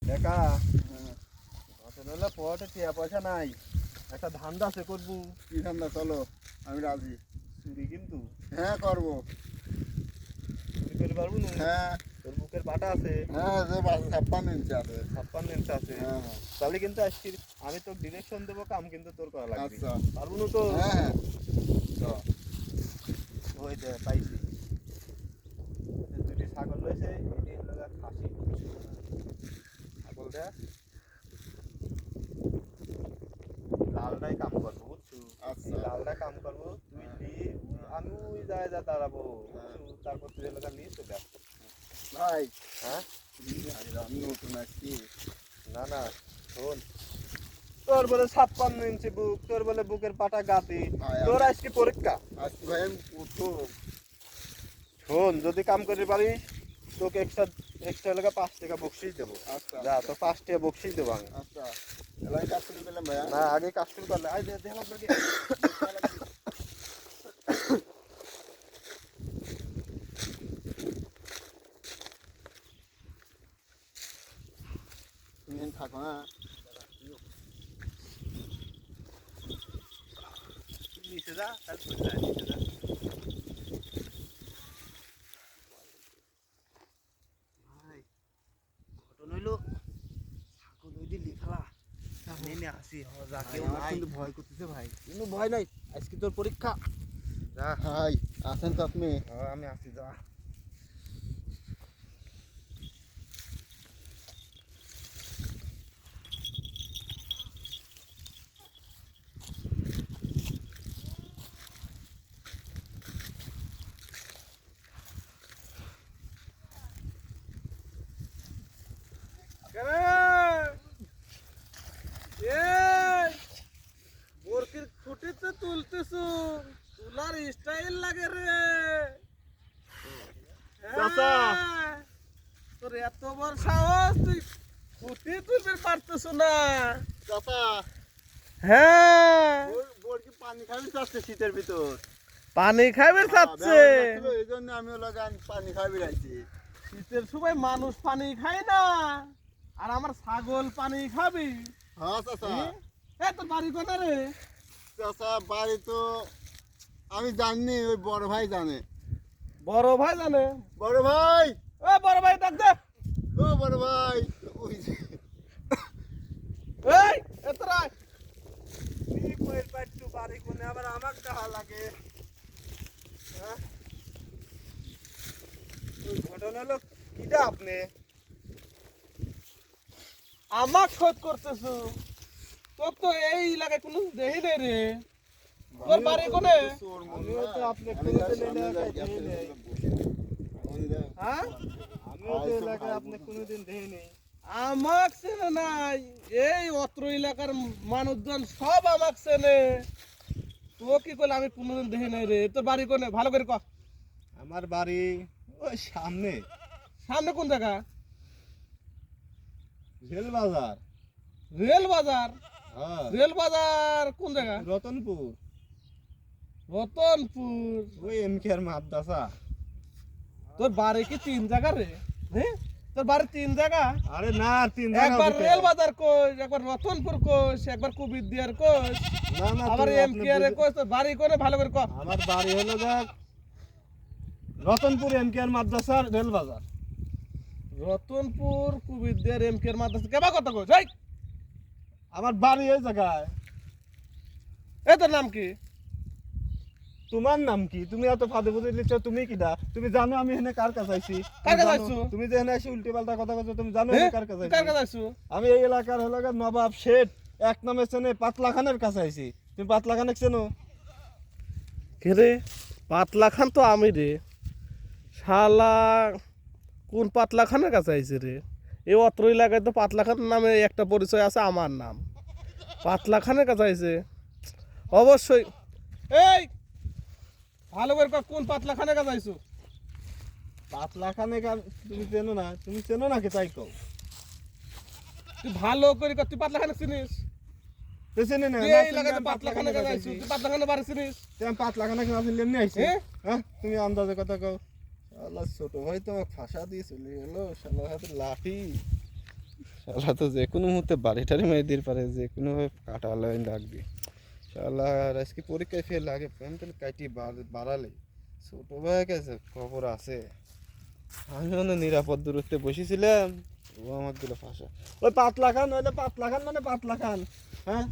দেখা পথে টিয়া পয়সা নাই, একটা ধান্দা আছে করবো। কি ধান্দা? চলো, আমি রাজি। চুরি কিন্তু হ্যাঁ করবো। চুরি করে পারবো না? হ্যাঁ তোর বুকের পাটা আছে, হ্যাঁ, যে 56 ইঞ্চি আছে। 56 ইঞ্চ আছে। হ্যাঁ হ্যাঁ। তাহলে কিন্তু আজকে আমি তোর ডিরেকশন দেবো, কাম কিন্তু তোর করা লাগবে। আচ্ছা। পারবো না তো? হ্যাঁ হ্যাঁ। ওই যে পাইছি দুটি ছাগল রয়েছে, এটি হলো খাসি ছাগলটা। লালটাই কাম করবো বুঝছো? আচ্ছা। এই লালটা কাম করবো, তুই আমি ওই জায়গায় যা দাঁড়াবো বুঝছো? তারপর তুই এলাকা নিয়ে চলে আসবো। ভাই, হ্যাঁ আমি নতুন আসছি। না না শোন, তোর বলে 56 ইঞ্চি বুক, তোর বলে বুকের পাটা গাতি, ভাই, তোর আজকে পরীক্ষা। আজকে ভাই আমি প্রথম। শোন, যদি কাম করতে পারিস তোকে এক্সট্রা এলাকা 5 টাকা বকশিস দেবো। আচ্ছা যা, তো 5 টাকা বকশিস দেবো আমি। আচ্ছা, এলাই কাজ শুরু করলাম ভাইয়া। না, আগে কাজ শুরু করলে আই দেখলাম নাকি তুমি এখানে থাকো। হ্যাঁ নিচে যা, তারপর যা নিচে যা। ভাই, ঘটনা হইলো ছাগল ওই দিন লিখালা নেনে আসি যা, কেউ আমার নাই। কিন্তু ভয় করতেছে ভাই। কোনো ভয় নাই, আজকে তোর পরীক্ষা। যা, ভাই আছেন তো আপনি? আমি আসি, যা। বরকির খুঁটিতে তুলতেছু, তুলার স্টাইল লাগে রে। চাচা। তোর এত বড় সাহস, তুই খুঁটি তুলতে পারতেছ না? চাচা, হ্যাঁ, বোর কি পানি খাবি চাচ্ছে শীতের ভিতর? পানি খাইবে চাচ্ছে। এই জন্য আমি পানি খাবি রাখছি। শীতের সময় মানুষ পানি খায় না, আর আমার ছাগল পানি খাবি? হ্যাঁ চাচা। এ তোর বাড়ি কোথায় রে? চাচা বাড়ি তো আমি জানি, ওই বড় ভাই জানে। বড় ভাই জানে? বড় ভাই, ও বড় ভাই ডাক দে। ও বড় ভাই, ওই যে এই এতরা কি কইর পাইছু বাড়ি কোনে, আবার আমাক ডাহা লাগে। হ্যাঁ, ওই ঘটনা হলো কিটা আপনি আমাক খোঁজ করতেছু? তোর তো এই এলাকায় কোনো দেহি নেই রে। তোর বাড়ি কোনে? আমিও তো আপনি হ্যাঁ, আমিও তো এলাকায় আপনি কোনোদিন দেখিনি। আমাক চেনে নাই, এই অত্র এলাকার মানুষজন সব আমাক চেনে। তো কি করলে আমি কোনোদিন দেখি নাই রে। তোর বাড়ি কোনে, ভালো করে ক। আমার বাড়ি ওই সামনে, সামনে কোন জায়গা? রেল বাজার। রেল বাজার? হ্যাঁ, রেল বাজার কোন জায়গা? রতনপুর। রতনপুর? ওই এমকে আর মাদ্রাসা। তোর বাড়ি কি 3 জায়গা রে? হ্যাঁ, তোর বাড়ি 3 জায়গা? আরে না, 3 জায়গা। একবার রেল বাজার কইস, একবার রতনপুর কইস, একবার কুবিদিয়ার কইস, না না, আবার এমকে আর কইস। তোর বাড়ি কোনে, ভালো করে ক। আমার বাড়ি হলো রতনপুর এমকে আর মাদ্রাসার রেল বাজার। রতনপুর কুবিদিয়ার এমকে এর মাদ্রাসা কেবা কথা কইস? এই আমার বাড়ি ওই জায়গায়। এ তোর নাম কি? তোমার নাম কি? তুমি এত ফাদে ফুদে দিচ্ছ, তুমি কিডা? তুমি জানো আমি এখানে কার কাছে আইছি? কার কাছে জানো? আইছো? তুমি যে এখানে এসে উল্টে পাল্টা কথা বলছো, তুমি জানো হ্যাঁ? আমি কার কাছে তুই কার আইছি? কাছে আইছো? আমি এই এলাকার হলো নবাব শেঠ এক নামে চেনে পাতলা খানের কাছে আইছি। তুমি পাতলা খানে চেনো? কে রে? পাতলা খান তো আমি রে। শালা কোন পাতলা খানের কাছে আইছে রে? এই অত্র এলাকায় তো পাতলা খান নামে একটা পরিচয় আছে, আমার নাম। পাতলা খানের কাছে আইছে অবশ্যই। এই ভালো করে ক, কোন পাতলা খানের কাছে আইছো? পাতলা খানে তুমি চেনো না? তুমি চেনো নাকি তাই কও? তুই ভালো করে ক, তুই পাতলা খানে চিনিস? তো চেনে না? তুই না এই চিনলে এলাকায় আমি পাতলা খানের কাছে আইছো, তুই পাতলা খানের বাড়ি চিনিস? আমি পাতলা খানে না চিনলে এমনি আইছি। হ্যাঁ? হ্যাঁ, তুমি আন্দাজে কথা কও। শালা ছোট ভাই তো আমাকে ফাঁসা দিয়ে চলে গেলো, শালা হাতে লাঠি। শালা তো যে কোনো মুহূর্তে বাড়িটারি মেরে দিতে পারে, যে কোনোভাবে কাটালে লাগবে। শালা আজকে পরীক্ষায় ফেল লাগে পেন্টেল কাটি বাড়ালে ছোট ভাই গেছে খবর আছে। আমি মানে নিরাপদ দূরত্বে বসেছিলাম, ও আমার দিল ফাঁসা। ওই পাতলা খান হইলে পাতলা খান মানে পাতলা খান, হ্যাঁ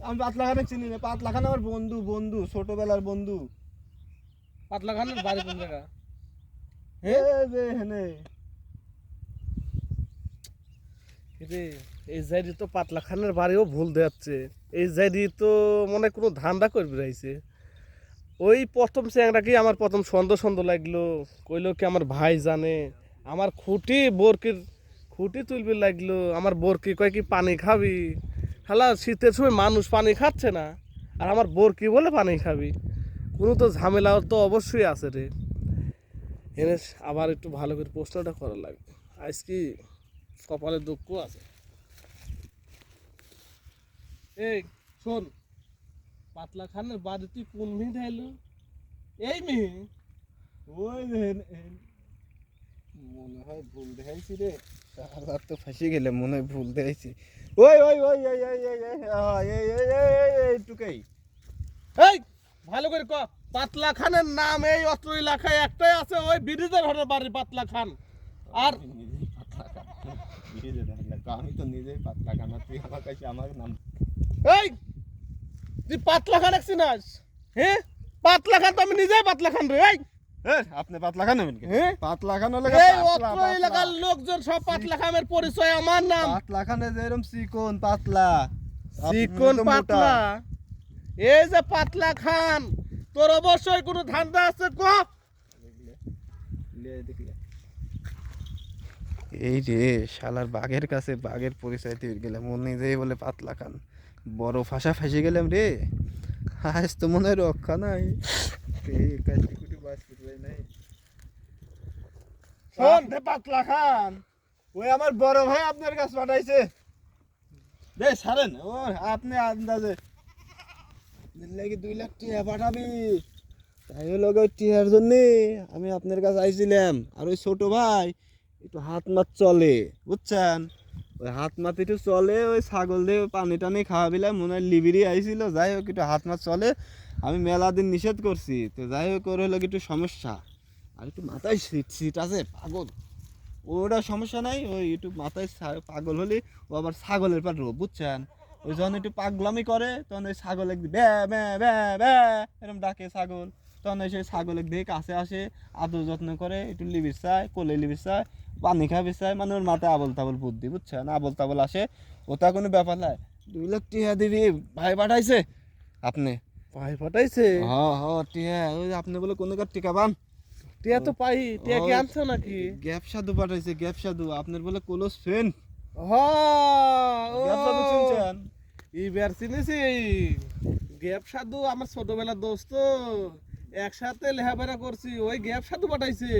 আমি পাতলা খানে চিনি না। পাতলা খান আমার বন্ধু, বন্ধু ছোটবেলার বন্ধু। পাতলা খানের বাড়ি কোন জায়গা? হে যে হেনে রে এই জায়গা তো পাতলা খানের বাড়িও ভুল দেখাচ্ছে। এই জায়গা তো মনে হয় কোনো ধান্দা করে বেড়াইছে। ওই প্রথম চ্যাংটাকে আমার প্রথম সন্দেহ সন্দেহ লাগলো, কইলো কি আমার ভাই জানে। আমার খুঁটি বরকির খুঁটি তুলবে লাগলো, আমার বরকি কয় কি পানি খাবি। শালা শীতের সময় মানুষ পানি খাচ্ছে না, আর আমার বরকি বলে পানি খাবি। কোনো তো ঝামেলা তো অবশ্যই আছে রে। এনে আবার একটু ভালো করে প্রশ্নটা করা লাগবে। আজ কি কপালে দুঃখ আছে। এই শোন, পাতলা খানের বাড়ি তুই কোন মিহি এলো? এই মিহি? ওই যে মনে হয় ভুল দেখাইছি রে, শালা তো ফাঁসি গেলে মনে হয় ভুল দেখাইছি। ওই ওই ওই এই এই এই এই এই এই এই এইটুকাই। এই ভালো করে ক, পাতলা খানের নাম এই অত্র এলাকায় একটাই আছে, ওই ব্রিজের ঘরের বাড়ি পাতলা খান। আর নিজেই পাতলা খান, আমি তো নিজেই পাতলা খান, আর তুই আমার কাছে আমার নাম। এই তুই পাতলা খান চিনাস? হ্যাঁ পাতলা খান তো আমি নিজেই পাতলা খান রে। এই আপনি পাতলা খান নেবেন কি? হ্যাঁ? পাতলা খান হলে এই অত্র এলাকার লোকজন সব পাতলা খানের পরিচয় আমার নাম। পাতলা খানে যে এরকম চিকন পাতলা, চিকন পাতলা, এই যে পাতলা খান, তোর অবশ্যই কোনো ধান্দা আছে ক। এই রে শালার বাঘের কাছে বাঘের পরিচয় দিয়ে গেলাম, ও নিজেই বলে পাতলা খান। বড় ফাঁসা ফাঁসে গেলাম রে, আজ তো মনে হয় রক্ষা নাই। এই কাটি কুটি বাস করবে নাই। শোন রে পাতলা খান, ওই আমার বড় ভাই আপনার কাছে পাঠাইছে। দে ছাড়েন, ও আপনি আন্দাজে লাগি 2 লাখ টাকা পাঠাবি। তাই হলো ওই টিয়ার জন্য আমি আপনার কাছে আইছিলাম। আর ওই ছোট ভাই একটু হাত মাত চলে, বুঝছেন? ওই হাত মাত একটু চলে, ওই ছাগল দিয়ে পানি টানি খাওয়াবিলাম, মনে হয় লিবিরি আইছিল। যাই হোক একটু হাত মাত চলে, আমি মেলা দিন নিষেধ করছি। তো যাই হোক ওর হলো একটু সমস্যা, আর একটু মাথায় সিট সিট আছে পাগল। ওটা সমস্যা নাই, ওই একটু মাথায় পাগল হলে ও আবার ছাগলের পর রোগ, বুঝছেন? ওই যখন একটু পাগলামি করে তখন ওই ছাগল একদিন ব্যা ব্যা ব্যা ব্যা এরকম ডাকে ছাগল। তখন ওই সেই ছাগল একদিকে কাছে আসে, আদর যত্ন করে, একটু লিবির চায়, কোলে লিবির চায়, পানি খাবি চায়, মানে ওর মাথায় আবল তাবল বুদ্ধি, বুঝছেন? আবল তাবল আসে, ওটা কোনো ব্যাপার নাই। 2 লাখ টাকা দিবি, ভাই পাঠাইছে আপনি। ভাই পাঠাইছে? টিয়া ওই আপনি বলে কোনো কার টিকা পান। টিয়া তো পাই, টিয়া কি আনছো নাকি? গ্যাপ সাধু পাঠাইছে, গ্যাপ সাধু আপনার বলে ক্লোজ ফ্রেন্ড। গ্যাপ সাধু ও চিনছেন? এইবার চিনেছি। গ্যাপ সাধু আমার ছোটবেলার দোস্ত, একসাথে লেখাপড়া করছি, ওই গ্যাপ সাধু পাঠাইছে।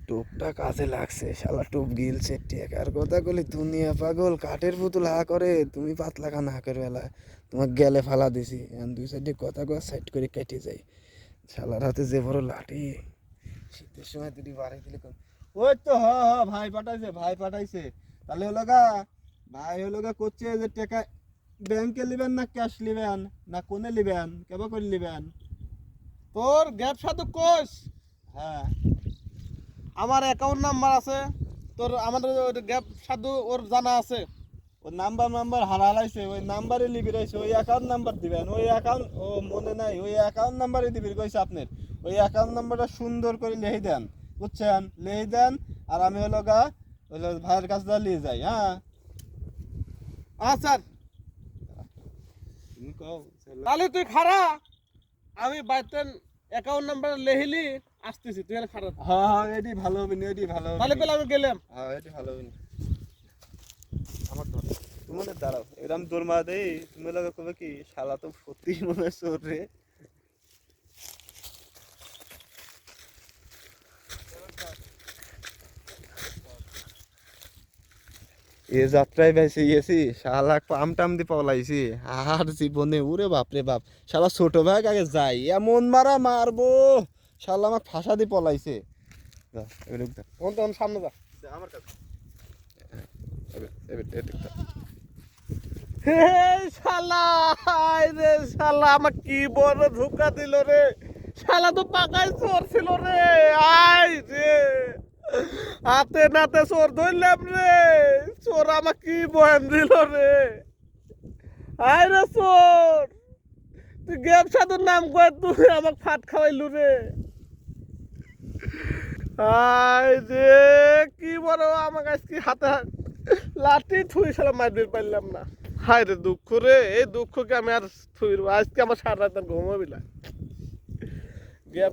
টোপটা কাজে লাগছে, শালা টোপ গিলছে। টেকার কথা বলি দুনিয়া পাগল, কাঠের পুতুল হা করে, তুমি পাতলা খান হাকের বেলা তোমার গেলে ফালা দিছি। এখন 2 সাইডে কথা কয় সাইড করে কেটে যাই। শালার হাতে যে বড় লাঠি, শীতের সময় তুই বাড়ি দিলে ওই তো ভাই পাঠাইছে, ভাই পাঠাইছে। তাহলে হলো গা ভাই হলো গা করছে যে টাকা ব্যাংকে লিবেন না ক্যাশ লিবেন না কোনে লিবেন, কেবা করে লিবেন? তোর গ্যাপ সাধু কোষ, হ্যাঁ আমার অ্যাকাউন্ট নাম্বার আছে, তোর আমাদের গ্যাপ সাধু ওর জানা আছে। ওই নাম্বার হারাইছে, ওই নাম্বারে লিবি রয়েছে, ওই অ্যাকাউন্ট নাম্বার দিবেন। ওই অ্যাকাউন্ট ও মনে নাই, ওই অ্যাকাউন্ট নাম্বারে দিবি কইছে আপনার। ওই অ্যাকাউন্ট নাম্বারটা সুন্দর করে লিখে দেন, বুঝছেন? লিখে দেন, আর আমি হলো গা হলো ভাইয়ের কাছে নিয়ে যাই। হ্যাঁ আচ্ছা তুমি কও তাহলে তুই খারা, আমি বাড়িতে অ্যাকাউন্ট নাম্বার লেহিলি আসতেছি, তুই আর খারা। হ্যাঁ এটি ভালো হবে না, এটি ভালো হবে তাহলে পেলে আমি গেলাম। হ্যাঁ এটি ভালো হবে না। আমার তো তুমি না দাঁড়াও, এরকম দৌড় মারা দেই, তুমি লাগে কবে কি শালা তো সত্যি মনে হয় চোর রে। এ যাত্রায় বেঁচে গেছি, শালা পাম টাম দিয়ে পলাইছি। আর জীবনে উরে বাপরে বাপ, শালা ছোট ভাই আগে যাই, এমন মারা মারবো, শালা আমাকে ফাঁসা দিয়ে পলাইছে। যা এবার যা তখন তখন সামনে যা। আমার কাছে হে শালা, হায় রে শালা, আমার কি বড় ধোকা দিল রে। শালা তো পাকাই চোর ছিল রে। আয় রে, হাতে নাতে চোর ধরলাম রে। চোর আমার কি বয়ান দিল রে। আয় রে চোর, তুই গেম সাধুর নাম করে তুই আমাকে ফাট খাওয়াইলু রে। আয় রে, কি বড় আমাকে আজকে হাতে লাঠি থুই শালা মারতে পারলাম না। হায় রে দুঃখ রে, এই দুঃখকে আমি আর থুইব আজকে আমার সারা রাত ঘুমাবি না। গেম